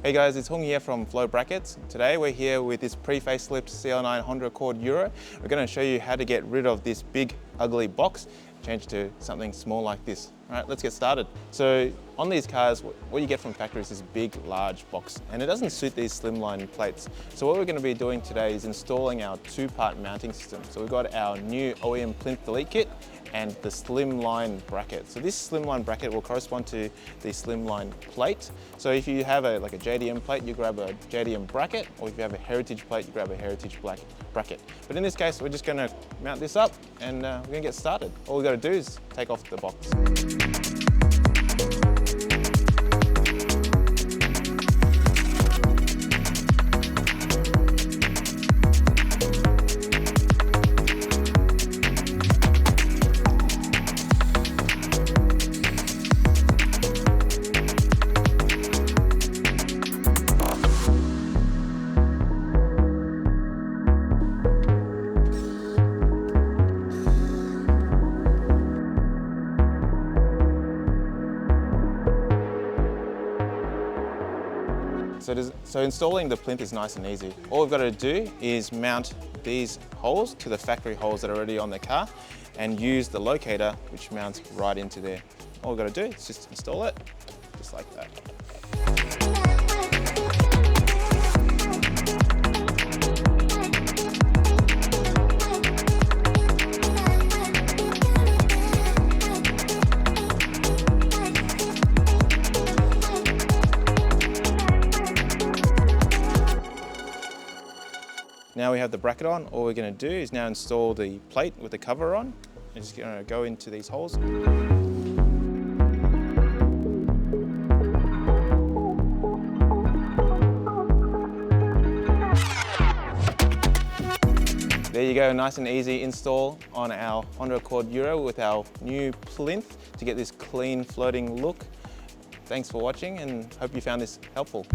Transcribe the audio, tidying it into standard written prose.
Hey guys, it's Hung here from Flow Brackets. Today we're here with this pre-facelift CL9 Honda Accord Euro. We're going to show you how to get rid of this big ugly box, change to something small like this. All right, let's get started. So on these cars, what you get from factory is this big, large box, and it doesn't suit these slimline plates. So what we're going to be doing today is installing our two-part mounting system. So we've got our new OEM Plinth delete kit and the slimline bracket. So this slimline bracket will correspond to the slimline plate. So if you have like a JDM plate, you grab a JDM bracket, or if you have a heritage plate, you grab a heritage bracket. But in this case, we're just going to mount this up and we're going to get started. All we've got to do is take off the box. So installing the plinth is nice and easy. All we've got to do is mount these holes to the factory holes that are already on the car and use the locator which mounts right into there. All we've got to do is just install it, just like that. Now we have the bracket on, all we're going to do is now install the plate with the cover on. I'm just going to go into these holes. There you go, nice and easy install on our Honda Accord Euro with our new plinth to get this clean floating look. Thanks for watching and hope you found this helpful.